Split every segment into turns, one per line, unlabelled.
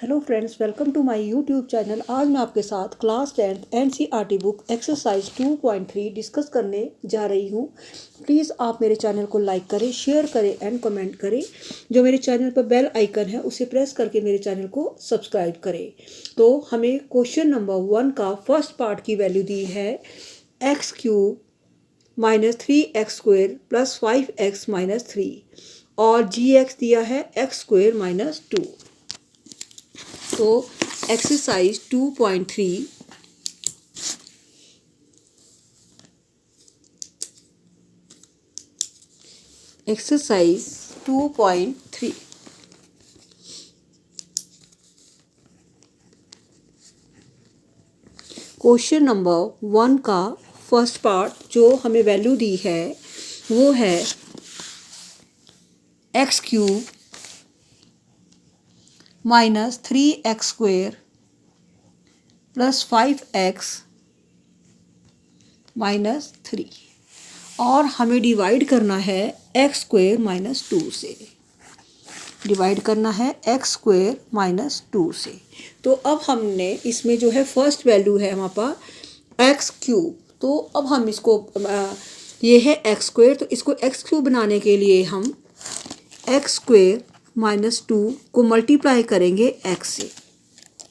Hello friends, welcome to my YouTube channel. आज मैं आपके साथ class 10th NCERT book exercise 2.3 discuss करने जा रही हूँ। प्लीज़ आप मेरे चैनल को लाइक करें, शेयर करें एंड कमेंट करें। जो मेरे चैनल पर बेल आइकन है उसे प्रेस करके मेरे चैनल को सब्सक्राइब करें। तो हमें क्वेश्चन नंबर 1 का फर्स्ट पार्ट की वैल्यू दी है x³ minus 3x² plus 5x minus 3 और gx दिया है x² माइनस 2। तो एक्सरसाइज 2.3 एक्सरसाइज 2.3 क्वेश्चन नंबर 1 का फर्स्ट पार्ट जो हमें वैल्यू दी है वो है x³ minus 3x² plus 5x minus 3 और हमें डिवाइड करना है x² माइनस 2 से। डिवाइड करना है x² माइनस 2 से। तो अब हमने इसमें जो है फर्स्ट वैल्यू है हमारे पास x³। तो अब हम इसको ये है x² तो इसको x³ बनाने के लिए हम x² माइनस 2 को मल्टीप्लाई करेंगे x से।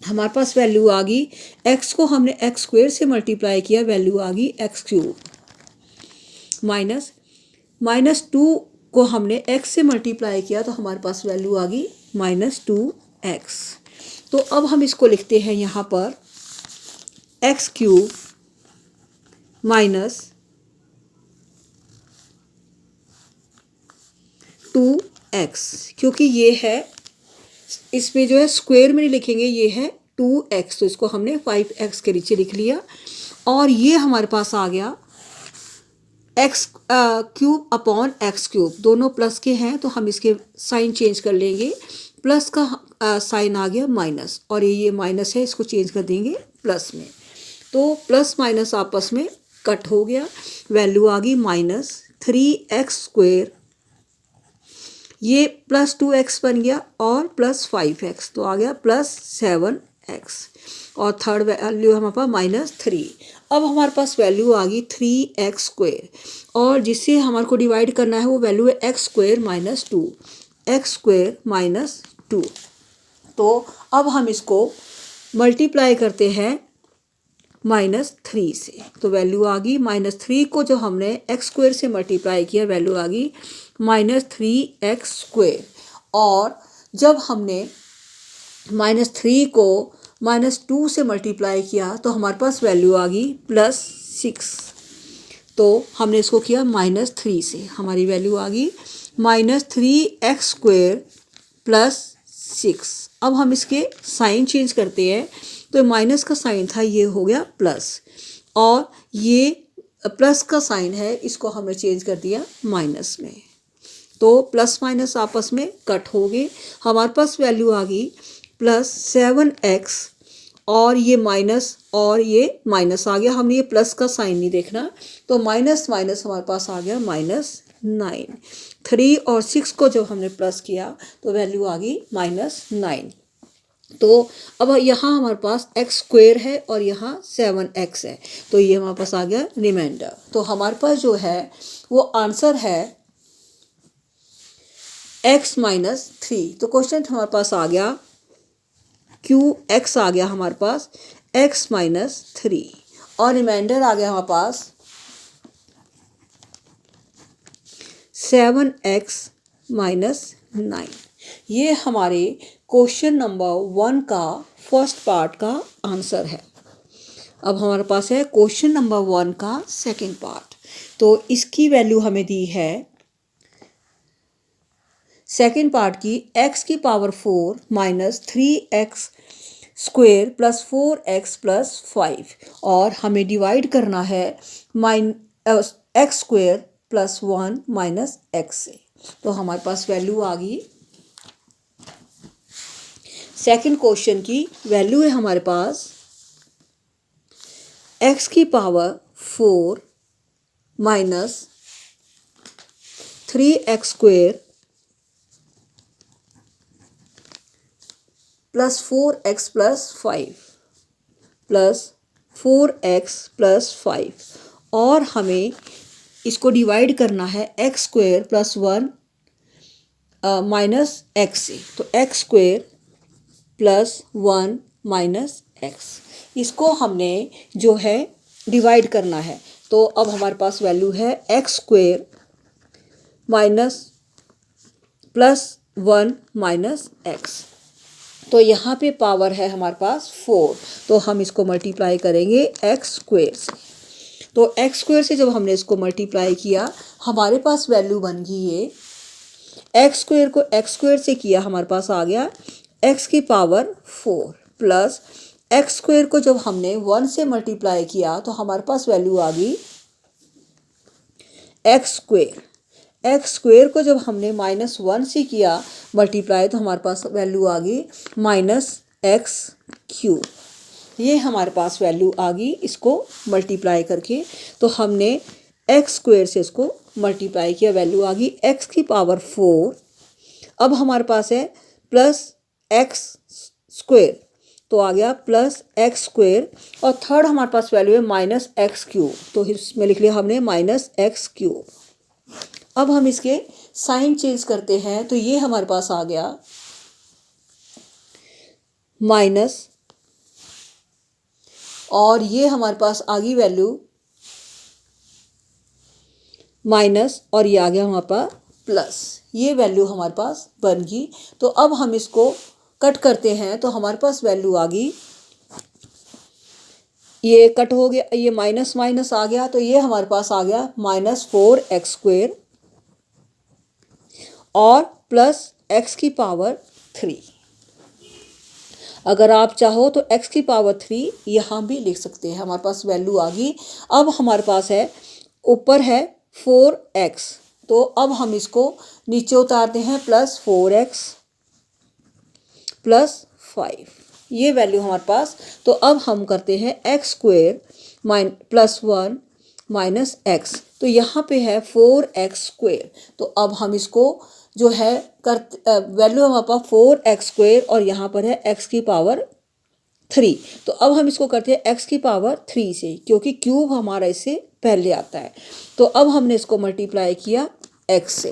हमारे पास वैल्यू आ गई, x को हमने x² से मल्टीप्लाई किया, वैल्यू आ गई x³ माइनस 2 को हमने x से मल्टीप्लाई किया तो हमारे पास वैल्यू आ गई -2x। तो अब हम इसको लिखते हैं यहाँ पर x³ माइनस 2x, क्योंकि ये है इसमें जो है स्क्वायर में नहीं लिखेंगे, ये है 2x तो इसको हमने 5x के नीचे लिख लिया। और ये हमारे पास आ गया x³ अपॉन x³, दोनों प्लस के हैं तो हम इसके साइन चेंज कर लेंगे। प्लस का साइन आ गया माइनस और ये माइनस है, इसको चेंज कर देंगे प्लस में। तो प्लस माइनस आपस में कट हो गया, वैल्यू आ गई -3x²। ये प्लस 2x बन गया और प्लस 5x तो आ गया +7x और थर्ड वैल्यू हमारे पास -3। अब हमारे पास वैल्यू आ गई 3x² और जिससे हमारे को डिवाइड करना है वो वैल्यू है x² माइनस 2। x² minus 2। तो अब हम इसको मल्टीप्लाई करते हैं -3 से, तो वैल्यू आ गई -3 को जो हमने x² से मल्टीप्लाई किया वैल्यू आ गई -3x²। और जब हमने -3 को -2 से मल्टीप्लाई किया तो हमारे पास वैल्यू आ गई +6। तो हमने इसको किया -3 से, हमारी वैल्यू आ गई -3x² प्लस 6। अब हम इसके साइन चेंज करते हैं, तो माइनस का साइन था ये हो गया प्लस और ये प्लस का साइन है इसको हमने चेंज कर दिया माइनस में। तो प्लस माइनस आपस में कट हो गए, हमारे पास वैल्यू आ गई +7x और ये माइनस और ये माइनस आ गया। हमने ये प्लस का साइन नहीं देखना, तो माइनस माइनस हमारे पास आ गया -9। 3 और 6 को जब हमने प्लस किया तो वैल्यू आ गई -9। तो अब यहाँ हमारे पास x² है और यहाँ 7x है, तो ये हमारे पास आ गया रिमाइंडर। तो हमारे पास जो है वो आंसर है x माइनस 3। तो क्वेश्चन हमारे पास आ गया QX आ गया हमारे पास x माइनस 3 और रिमाइंडर आ गया हमारे पास 7x माइनस 9। ये हमारे क्वेश्चन नंबर 1 का फर्स्ट पार्ट का आंसर है। अब हमारे पास है क्वेश्चन नंबर 1 का सेकंड पार्ट। तो इसकी वैल्यू हमें दी है सेकंड पार्ट की x⁴ minus 3x² plus 4x plus 5 और हमें डिवाइड करना है x² प्लस 1 माइनस x से। तो हमारे पास वैल्यू आ गई, सेकंड क्वेश्चन की वैल्यू है हमारे पास x⁴ minus 3x² plus 4x plus 5 plus 4x plus 5 और हमें इसको डिवाइड करना है x square plus 1 minus x से। तो x square plus 1 minus x, इसको हमने जो है डिवाइड करना है। तो अब हमारे पास वैल्यू है x square minus plus 1 minus x. तो यहाँ पे पावर है हमारे पास 4, तो हम इसको मल्टीप्लाई करेंगे एक्स स्क्वेयर से। तो एक्स स्क्वेयर से जब हमने इसको मल्टीप्लाई किया हमारे पास वैल्यू बन गई ये एक्स स्क्वेयर को एक्स स्क्वेयर से किया हमारे पास आ गया एक्स की पावर 4 प्लस एक्स स्क्वेयर को जब हमने 1 से मल्टीप्लाई किया तो हमारे पास वैल्यू आ गई एक्स स्क्वेयर। एक्स स्क्वेयर को जब हमने -1 से किया मल्टीप्लाई तो हमारे पास वैल्यू आ गई -x क्यूब। ये हमारे पास वैल्यू आ गई इसको मल्टीप्लाई करके। तो हमने एक्स स्क्वेयर से इसको मल्टीप्लाई किया, वैल्यू आ गई एक्स की पावर 4। अब हमारे पास है प्लस एक्स स्क्वेयर, तो आ गया प्लस एक्स स्क्वेयर और थर्ड हमारे पास वैल्यू है -x क्यूब, तो इसमें लिख लिया हमने -x क्यूब। अब हम इसके साइन चेंज करते हैं तो ये हमारे पास आ गया माइनस और ये हमारे पास आ गई वैल्यू माइनस और ये आ गया हमारे पास प्लस। ये वैल्यू हमारे पास बन गई। तो अब हम इसको कट करते हैं तो हमारे पास वैल्यू आ गई, ये कट हो गया, ये माइनस माइनस आ गया तो ये हमारे पास आ गया -4x स्क्वेयर और प्लस x की पावर 3। अगर आप चाहो तो x की पावर 3 यहाँ भी लिख सकते हैं। हमारे पास वैल्यू आ गई। अब हमारे पास है ऊपर है 4x, तो अब हम इसको नीचे उतारते हैं +4x प्लस 5, ये वैल्यू हमारे पास। तो अब हम करते हैं x square plus 1 minus x, तो यहाँ पे है 4x स्क्वेयर। तो अब हम इसको जो है वैल्यू हमारे पास 4x स्क्वेयर और यहाँ पर है x की पावर 3। तो अब हम इसको करते हैं x की पावर 3 से, क्योंकि क्यूब हमारा इससे पहले आता है। तो अब हमने इसको मल्टीप्लाई किया x से,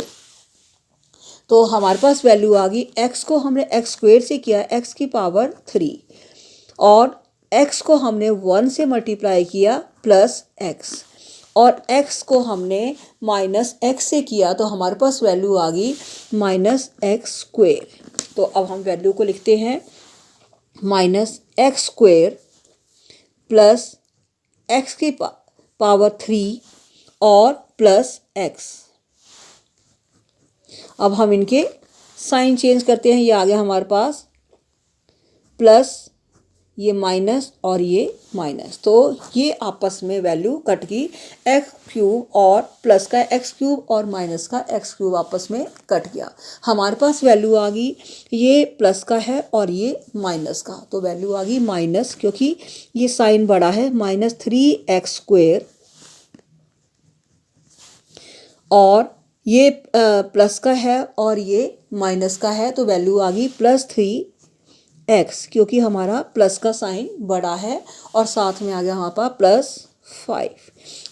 तो हमारे पास वैल्यू आ गई x को हमने x स्क्वेयर से किया x की पावर 3 और x को हमने 1 से मल्टीप्लाई किया प्लस x और x को हमने -x से किया तो हमारे पास वैल्यू आ गई -x स्क्वेयर। तो अब हम वैल्यू को लिखते हैं -x स्क्वेयर प्लस x की पावर 3 और प्लस x। अब हम इनके साइन चेंज करते हैं, ये आ गया हमारे पास प्लस, ये माइनस और ये माइनस, तो ये आपस में वैल्यू कट गई। एक्स क्यूब और प्लस का एक्स क्यूब और माइनस का एक्स क्यूब आपस में कट गया। हमारे पास वैल्यू आ गई, ये प्लस का है और ये माइनस का, तो वैल्यू आ गई माइनस, क्योंकि ये साइन बड़ा है, -3x स्क्वेयर और ये प्लस का है और ये माइनस का है, तो वैल्यू आ गई +3x, क्योंकि हमारा प्लस का साइन बड़ा है और साथ में आ गया हमारे पास +5।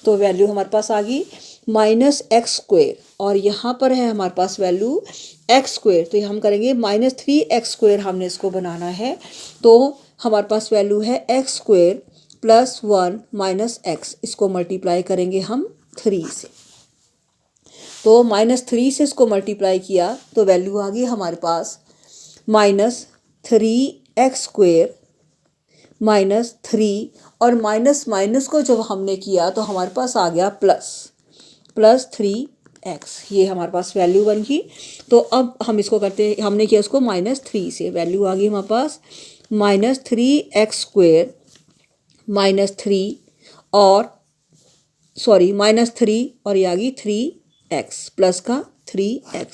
तो वैल्यू हमारे पास आ गई -x स्क्वेयर और यहाँ पर है हमारे पास वैल्यू x स्क्वेयर, तो हम करेंगे -3x स्क्वेयर, हमने इसको बनाना है। तो हमारे पास वैल्यू है x square plus 1 minus x, इसको मल्टीप्लाई करेंगे हम 3 से। तो -3 से इसको मल्टीप्लाई किया तो वैल्यू आ गई हमारे पास -3x स्क्वेयर -3 और माइनस माइनस को जब हमने किया तो हमारे पास आ गया +3x, ये हमारे पास वैल्यू बन गई। तो अब हम इसको करते हैं, हमने किया इसको -3 से, वैल्यू आ गई हमारे पास -3x स्क्वेयर -3 और -3 और ये आ गई 3x प्लस का 3x।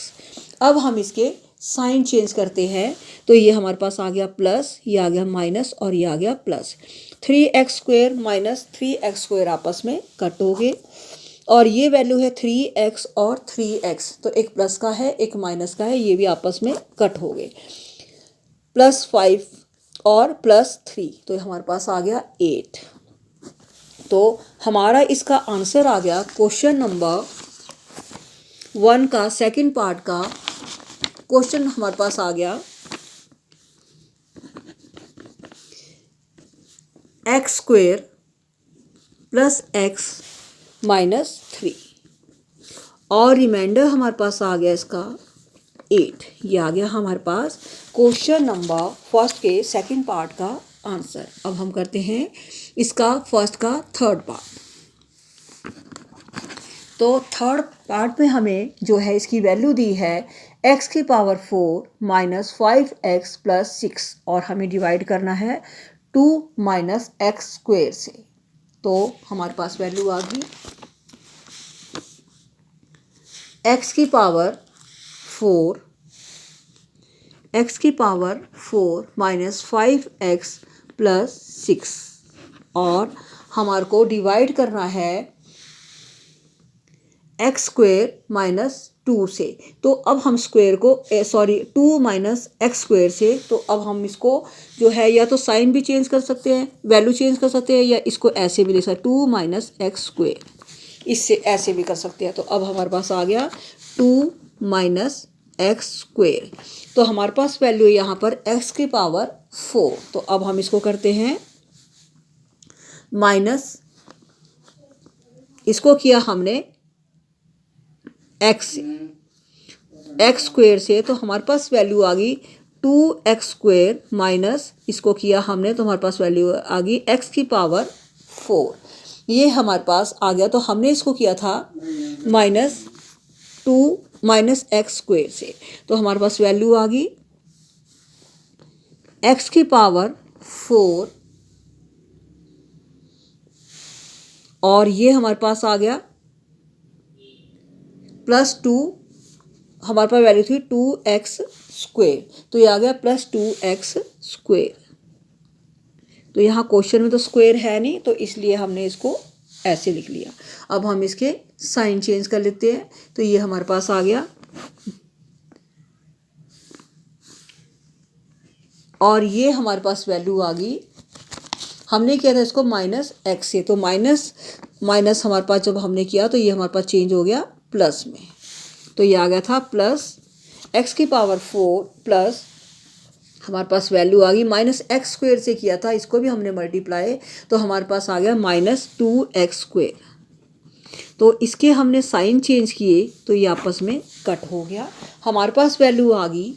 अब हम इसके साइन चेंज करते हैं तो ये हमारे पास आ गया प्लस, ये आ गया माइनस और ये आ गया plus. 3x square minus 3x square आपस में कट हो गए और ये वैल्यू है 3x और 3x, तो एक प्लस का है एक माइनस का है, ये भी आपस में कट हो गए। +5 और +3, तो हमारे पास आ गया 8। तो हमारा इसका आंसर आ गया क्वेश्चन नंबर 1 का सेकंड पार्ट का क्वेश्चन हमारे पास आ गया x² + x - 3 और रिमाइंडर हमारे पास आ गया इसका 8। ये आ गया हमारे पास क्वेश्चन नंबर फर्स्ट के सेकंड पार्ट का आंसर। अब हम करते हैं इसका फर्स्ट का थर्ड पार्ट। तो थर्ड पार्ट में हमें जो है इसकी वैल्यू दी है x⁴ - 5x + 6 और हमें डिवाइड करना है 2 - x² से। तो हमारे पास वैल्यू आ गई x⁴ - 4 -5x + 6 और हमारे को डिवाइड करना है x² - 2 से। तो अब हम स्क्वायर को 2 - x² से, तो अब हम इसको जो है या तो साइन भी चेंज कर सकते हैं, वैल्यू चेंज कर सकते हैं, या इसको ऐसे भी लिख सकते 2 - x², इससे ऐसे भी कर सकते हैं। तो अब हमारे पास आ गया 2 - x²। तो हमारे पास वैल्यू यहाँ पर x⁴ 4। तो अब हम इसको करते हैं माइनस, इसको किया हमने x² से, तो हमारे पास वैल्यू आ गई 2x² माइनस, इसको किया हमने तो हमारे पास वैल्यू आ गई x⁴ 4। ये हमारे पास आ गया। तो हमने इसको किया था -2 - x² से, तो हमारे पास वैल्यू आ गई x⁴ 4 और ये हमारे पास आ गया +2, हमारे पास वैल्यू थी 2x², तो ये आ गया +2x²। तो यहाँ क्वेश्चन में तो स्क्वायर है नहीं, तो इसलिए हमने इसको ऐसे लिख लिया। अब हम इसके साइन चेंज कर लेते हैं। तो ये हमारे पास आ गया और ये हमारे पास वैल्यू आ गई, हमने किया था इसको -x से, तो माइनस हमारे पास जब हमने किया तो ये हमारे पास चेंज हो गया प्लस में। तो ये आ गया था +x⁴ 4 प्लस हमारे पास वैल्यू आ गई -x² से किया था, इसको भी हमने मल्टीप्लाई, तो हमारे पास आ गया -2x²। तो इसके हमने साइन चेंज किए तो ये आपस में कट हो गया। हमारे पास वैल्यू आ गई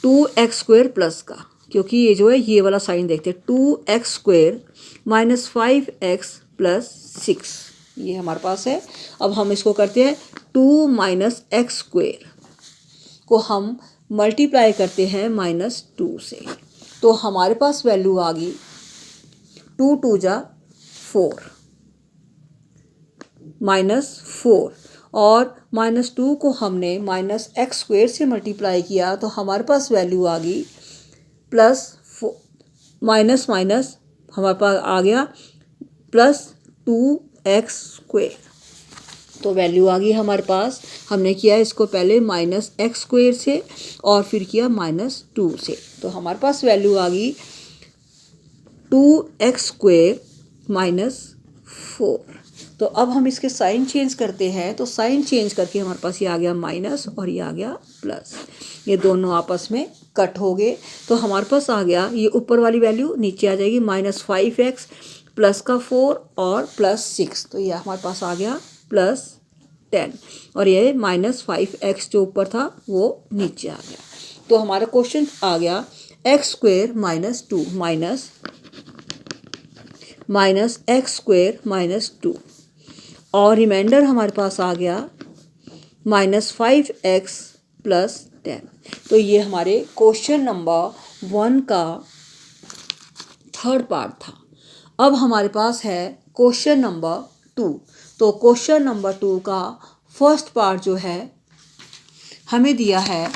2x² प्लस का, क्योंकि ये जो है ये वाला साइन देखते हैं, 2x² - 5x + 6 ये हमारे पास है। अब हम इसको करते हैं 2 - x² को हम मल्टीप्लाई करते हैं -2 से, तो हमारे पास वैल्यू आ गई 2 × 2 = 4 -4 और -2 को हमने -x² से मल्टीप्लाई किया, तो हमारे पास वैल्यू आ गई +4 माइनस हमारे पास आ गया +2x²। तो वैल्यू आ गई हमारे पास, हमने किया इसको पहले -x² से और फिर किया -2 से, तो हमारे पास वैल्यू आ गई 2x² - 4। तो अब हम इसके साइन चेंज करते हैं, तो साइन चेंज करके हमारे पास ये आ गया माइनस और ये आ गया प्लस, ये दोनों आपस में कट हो गए। तो हमारे पास आ गया ये ऊपर वाली वैल्यू नीचे आ जाएगी -5x प्लस का 4 और +6, तो ये हमारे पास आ गया +10 और ये -5x जो ऊपर था वो नीचे आ गया। तो हमारा क्वेश्चन आ गया x² - 2 माइनस x² - 2 और रिमाइंडर हमारे पास आ गया -5x + 10। तो ये हमारे क्वेश्चन नंबर 1 का थर्ड पार्ट था। अब हमारे पास है क्वेश्चन नंबर 2। तो क्वेश्चन नंबर 2 का फर्स्ट पार्ट जो है हमें दिया है,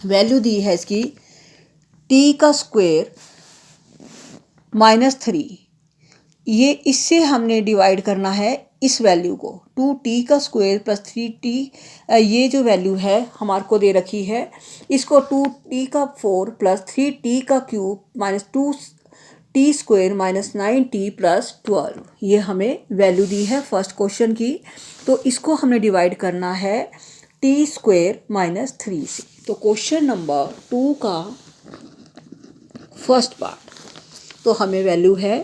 वैल्यू दी है इसकी t² - 3, ये इससे हमने डिवाइड करना है इस वैल्यू को 2t का स्क्वायर प्लस 3t, ये जो वैल्यू है हमारे को दे रखी है, इसको 2t का 4 प्लस 3t का cube minus 2t square minus 9t plus 12, ये हमें वैल्यू दी है फर्स्ट क्वेश्चन की। तो इसको हमने डिवाइड करना है t स्क्वायर माइनस 3 से। तो क्वेश्चन नंबर 2 का फर्स्ट पार्ट, तो हमें वैल्यू है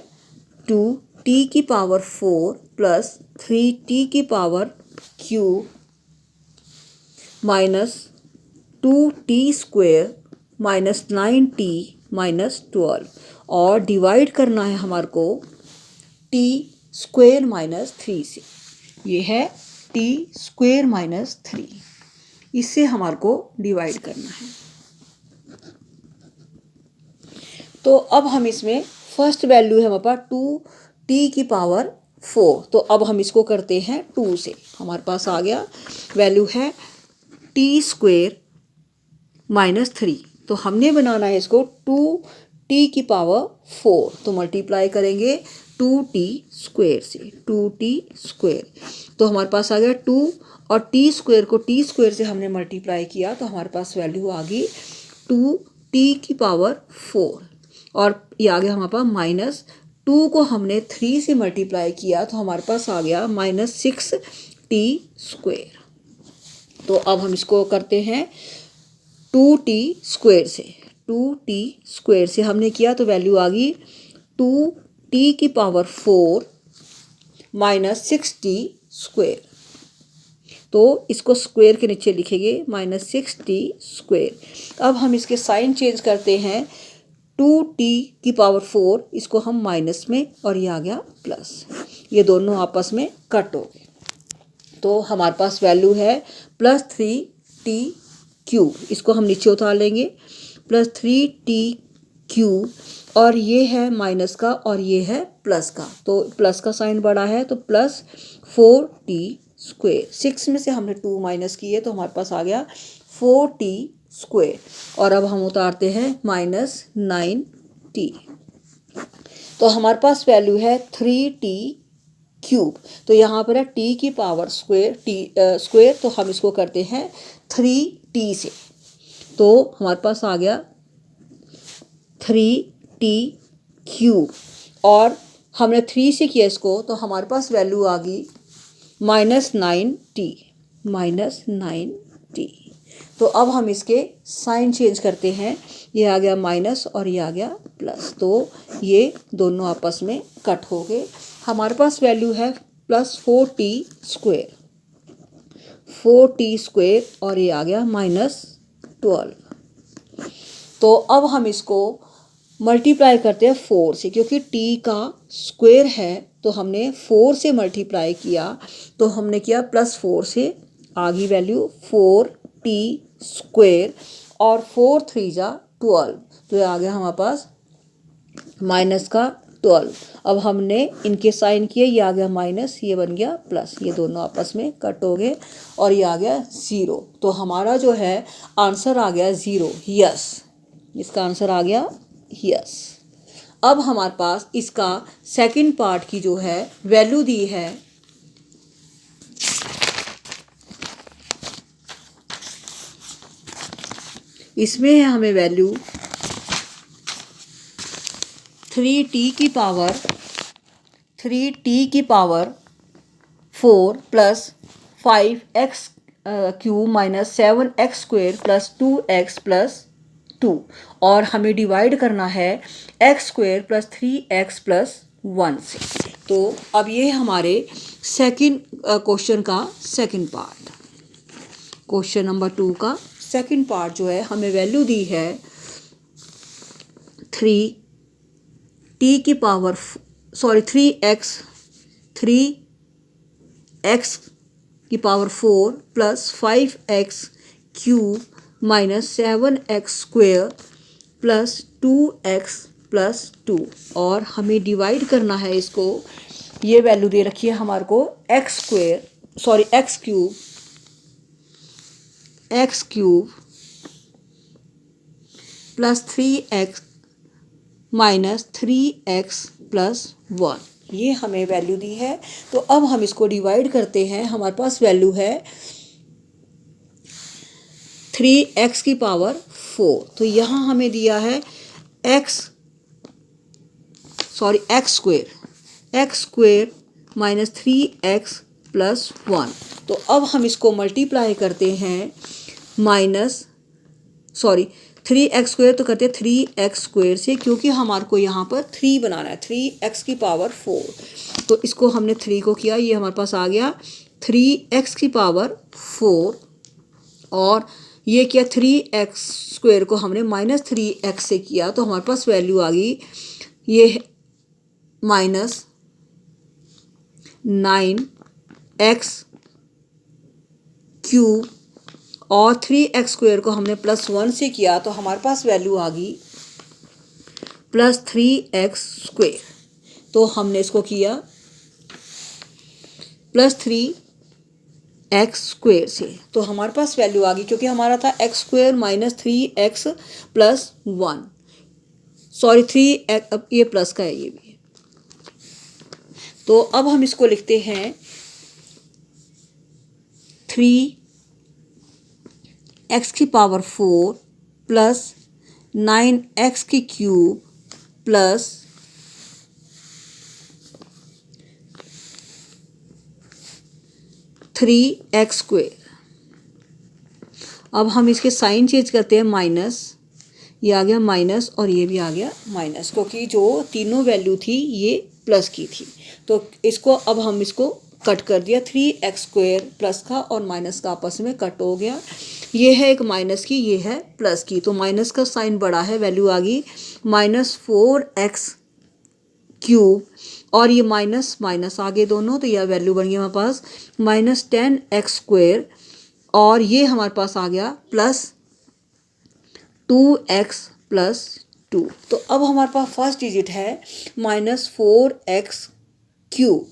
2t की पावर 4 प्लस 3t की power cube minus 2t square minus 9t minus 12, और डिवाइड करना है हमारे को t स्क्वायर माइनस 3 से। ये है t स्क्वायर माइनस 3, इससे हमारे को डिवाइड करना है। तो अब हम इसमें फर्स्ट वैल्यू है हमारे पास 2t की पावर 4, तो अब हम इसको करते हैं 2 से। हमारे पास आ गया वैल्यू है t स्क्वायर माइनस 3, तो हमने बनाना है इसको 2t की पावर 4, तो मल्टीप्लाई करेंगे 2t स्क्वायर से, 2t स्क्वायर, तो हमारे पास आ गया 2 और t स्क्वायर को t स्क्वायर से हमने मल्टीप्लाई किया, तो हमारे पास वैल्यू आ गई 2t की पावर 4, और ये आ गया हमारे पास माइनस 2 को हमने 3 से मल्टीप्लाई किया, तो हमारे पास आ गया माइनस 6t स्क्वायर। तो अब हम इसको करते हैं 2t स्क्वायर से, 2t स्क्वायर से हमने किया तो वैल्यू आ गई 2t की पावर 4 माइनस 6t स्क्वायर। तो इसको स्क्वायर के नीचे लिखेंगे माइनस 6t स्क्वायर। अब हम इसके साइन चेंज करते हैं, 2t की पावर 4 इसको हम माइनस में, और ये आ गया प्लस, ये दोनों आपस में कट हो गए। तो हमारे पास वैल्यू है प्लस 3t क्यूब, इसको हम नीचे उतार लेंगे, प्लस 3t क्यूब, और ये है माइनस का और ये है प्लस का, तो प्लस का साइन बड़ा है तो प्लस 4t स्क्वायर, 6 में से हमने 2 माइनस किए तो हमारे पास आ गया 4t स्क्वायर, और अब हम उतारते हैं माइनस 9t, तो हमारे पास वैल्यू है 3t क्यूब। तो यहाँ पर है t की पावर स्क्वायर, स्क्वायर, तो हम इसको करते हैं 3t से, तो हमारे पास आ गया 3t क्यूब, और हमने 3 से किया इसको, तो हमारे पास वैल्यू आ गई माइनस 9t, माइनस 9t। तो अब हम इसके साइन चेंज करते हैं, ये आ गया माइनस और ये आ गया प्लस, तो ये दोनों आपस में कट हो गए। हमारे पास वैल्यू है plus 4t square, 4t square, और ये आ गया माइनस 12। तो अब हम इसको मल्टीप्लाई करते हैं 4 से, क्योंकि t का स्क्वायर है तो हमने 4 से मल्टीप्लाई किया, तो हमने किया प्लस 4 से, आ गई वैल्यू 4t स्क्वायर, और 4 3 जा 12, तो ये आ गया हमारे पास माइनस का 12। अब हमने इनके साइन किए, ये आ गया माइनस, ये बन गया प्लस, ये दोनों आपस में कट हो गए, और ये आ गया 0। तो हमारा जो है आंसर आ गया 0, यस, इसका आंसर आ गया यस। अब हमारे पास इसका सेकंड पार्ट की जो है वैल्यू दी है, इसमें है हमें वैल्यू 3t की power 4 plus 5x cube minus 7x square plus 2x plus 2, और हमें डिवाइड करना है x square plus 3x plus 1 से। तो अब ये हमारे सेकंड क्वेश्चन का सेकंड पार्ट, क्वेश्चन नंबर 2 का सेकंड पार्ट जो है, हमें वैल्यू दी है 3t की पावर 3x की power 4 plus 5x cube minus 7x square plus 2x plus 2, और हमें डिवाइड करना है इसको, ये वैल्यू दे रखी है हमारे को x cube plus 3x minus 3x plus 1, ये हमें वैल्यू दी है। तो अब हम इसको डिवाइड करते हैं, हमारे पास वैल्यू है 3x की पावर 4। तो यहाँ हमें दिया है x square minus 3x plus 1। तो अब हम इसको मल्टीप्लाई करते हैं, 3x स्क्वेयर तो करते हैं 3x स्क्वेयर से, क्योंकि हमारे को यहाँ पर 3 बनाना है, 3x की पावर 4। तो इसको हमने 3 को किया, ये हमारे पास आ गया 3x की पावर 4। और ये किया 3x स्क्वेयर को हमने माइनस 3x से किया, तो हमारे पास वैल्यू आ गई ये माइनस 9x क्यूब, और 3x स्क्वेयर को हमने प्लस 1 से किया, तो हमारे पास वैल्यू आ गई प्लस 3x स्क्वेयर। तो हमने इसको किया प्लस 3x स्क्वेयर से, तो हमारे पास वैल्यू आ गई, क्योंकि हमारा था x square minus 3x plus 1, 3x, अब ये प्लस का है, ये भी है। तो अब हम इसको लिखते हैं 3x की पावर 4 प्लस 9x की क्यूब प्लस 3x स्क्वेयर। अब हम इसके साइन चेंज करते हैं, माइनस, ये आ गया माइनस और ये भी आ गया माइनस, क्योंकि जो तीनों वैल्यू थी ये प्लस की थी। तो इसको अब हम इसको कट कर दिया, 3x स्क्वेयर प्लस का और माइनस का आपस में कट हो गया। ये है एक माइनस की, ये है प्लस की, तो माइनस का साइन बड़ा है, वैल्यू आ गई माइनस 4x क्यूब, और ये माइनस माइनस आगे दोनों, तो यह वैल्यू बन गई हमारे पास माइनस 10x स्क्वेयर, और ये हमारे पास आ गया प्लस 2x प्लस 2। तो अब हमारे पास फर्स्ट डिजिट है माइनस 4x क्यूब,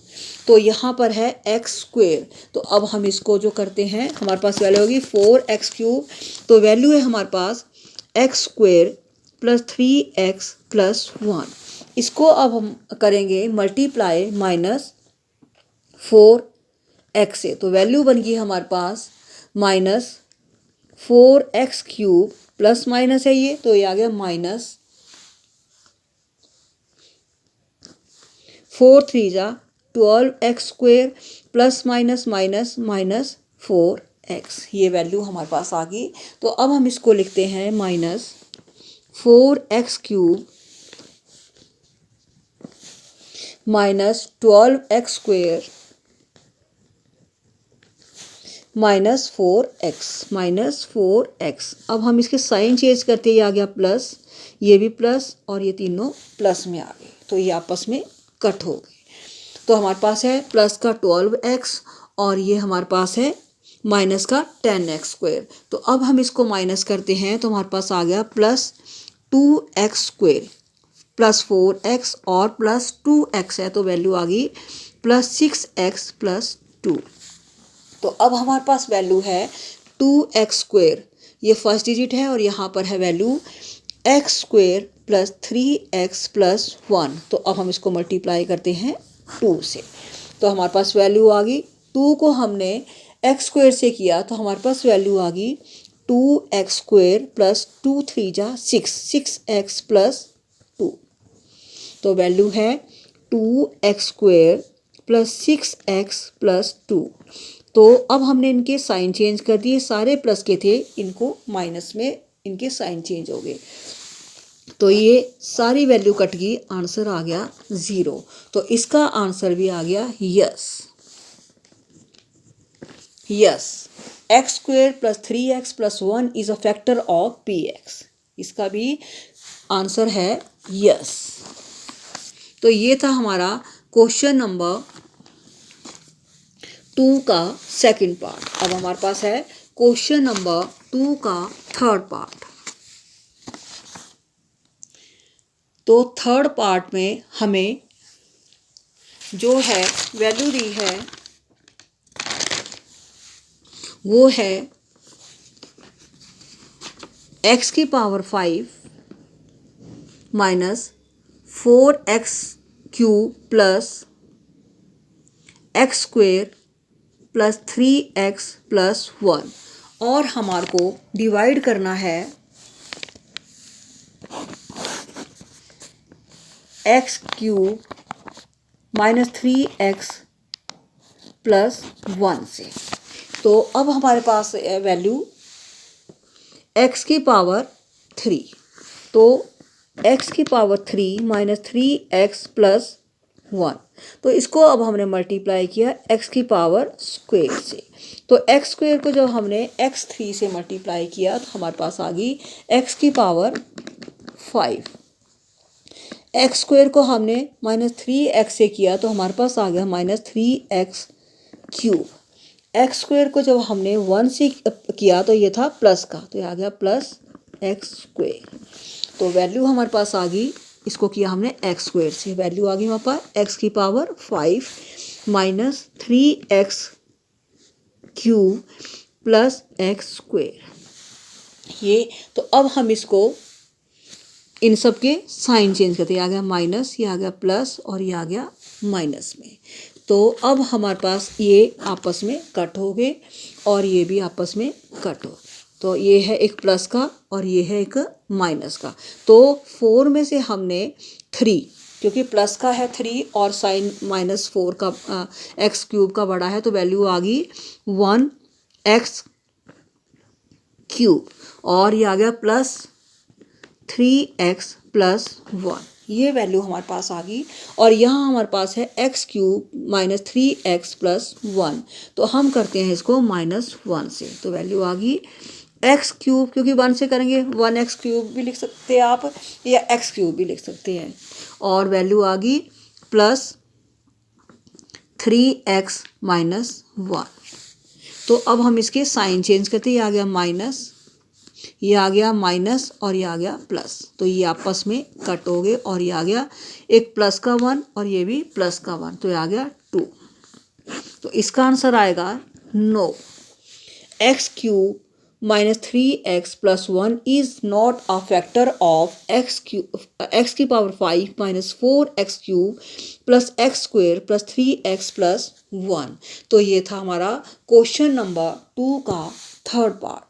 तो यहाँ पर है x स्क्वेयर। तो अब हम इसको जो करते हैं, हमारे पास वैल्यू होगी 4x क्यूब, तो वैल्यू है हमारे पास x square plus 3x plus 1। इसको अब हम करेंगे मल्टीप्लाई माइनस 4x से, तो वैल्यू बन गई हमारे पास minus 4x cube plus minus है ये, तो ये आ गया माइनस 4 3 जा 12x square plus minus minus minus 4x, ये वैल्यू हमारे पास आ गई। तो अब हम इसको लिखते हैं minus 4x cube minus 12x square minus 4x। अब हम इसके साइन चेंज करते, ये आ गया प्लस, ये भी प्लस, और ये तीनों प्लस में आ गए, तो ये आपस में कट हो गए। तो हमारे पास है प्लस का 12x और ये हमारे पास है माइनस का 10x स्क्वेयर। तो अब हम इसको माइनस करते हैं, तो हमारे पास आ गया plus 2x square plus 4x और प्लस 2x है, तो वैल्यू आ गई प्लस 6x प्लस 2। तो अब हमारे पास वैल्यू है 2x स्क्वेयर, ये फर्स्ट डिजिट है, और यहाँ पर है value x square plus 3x plus 1। तो अब हम इसको मल्टीप्लाई करते हैं 2 से, तो हमारे पास वैल्यू आ गई, 2 को हमने x स्क्वेयर से किया, तो हमारे पास वैल्यू आ गई 2x स्क्वेयर प्लस 2 3 जा 6x प्लस 2। तो वैल्यू है 2x square plus 6x plus 2। तो अब हमने इनके साइन चेंज कर दिए, सारे प्लस के थे, इनको माइनस में इनके साइन चेंज हो गए, तो ये सारी वैल्यू कट गई, आंसर आ गया 0। तो इसका आंसर भी आ गया yes. x square plus 3x plus 1 is a factor of px, इसका भी आंसर है यस। तो ये था हमारा क्वेश्चन नंबर 2 का सेकंड पार्ट। अब हमारे पास है क्वेश्चन नंबर 2 का थर्ड पार्ट। तो थर्ड पार्ट में हमें जो है वैल्यू दी है वो है x की power 5 minus 4x cube plus x square plus 3x plus 1 और हमारे को डिवाइड करना है x cube minus 3x plus 1 से। तो अब हमारे पास वैल्यू x की पावर 3, तो x की पावर 3 माइनस 3x प्लस 1, तो इसको अब हमने मल्टीप्लाई किया x की पावर स्क्वेयर से। तो x स्क्वेयर को जब हमने x3 से मल्टीप्लाई किया तो हमारे पास आ गई x की पावर 5। x स्क्वेयर को हमने माइनस 3x से किया तो हमारे पास आ गया minus 3x cube. x square को जब हमने 1 से किया तो ये था प्लस का, तो ये आ गया प्लस एक्स स्क्वेयर। तो वैल्यू हमारे पास आ गई, इसको किया हमने एक्स स्क्वेयर से, वैल्यू आ गई हमारे पास एक्स की power 5 minus 3x cube plus x square. ये तो अब हम इसको इन सब के साइन चेंज करते हैं, आ गया माइनस, ये आ गया प्लस और ये आ गया माइनस में। तो अब हमारे पास ये आपस में कट हो गए और ये भी आपस में कट हो। तो ये है एक प्लस का और ये है एक माइनस का। तो 4 में से हमने 3, क्योंकि प्लस का है 3 और साइन माइनस 4 का एक्स क्यूब का बड़ा है, तो वैल्यू आ गई 1x क्यूब और ये आ गया प्लस 3x प्लस 1। ये वैल्यू हमारे पास आ गई और यहाँ हमारे पास है x cube minus 3x plus 1, तो हम करते हैं इसको माइनस 1 से। तो वैल्यू आ गई x क्यूब, क्योंकि 1 से करेंगे 1x क्यूब भी लिख सकते हैं आप या x क्यूब भी लिख सकते हैं, और वैल्यू आ गई प्लस 3x माइनस 1। तो अब हम इसके साइन चेंज करते हैं, ये आ गया माइनस, ये आ गया माइनस और ये आ गया प्लस, तो ये आपस में कट हो गए और ये आ गया एक प्लस का 1 और ये भी प्लस का 1, तो ये आ गया 2। तो इसका आंसर आएगा no, x cube minus 3x plus 1 is not a factor of x की power 5 minus 4x cube plus x square plus 3x plus 1। तो ये था हमारा क्वेश्चन नंबर 2 का थर्ड पार्ट।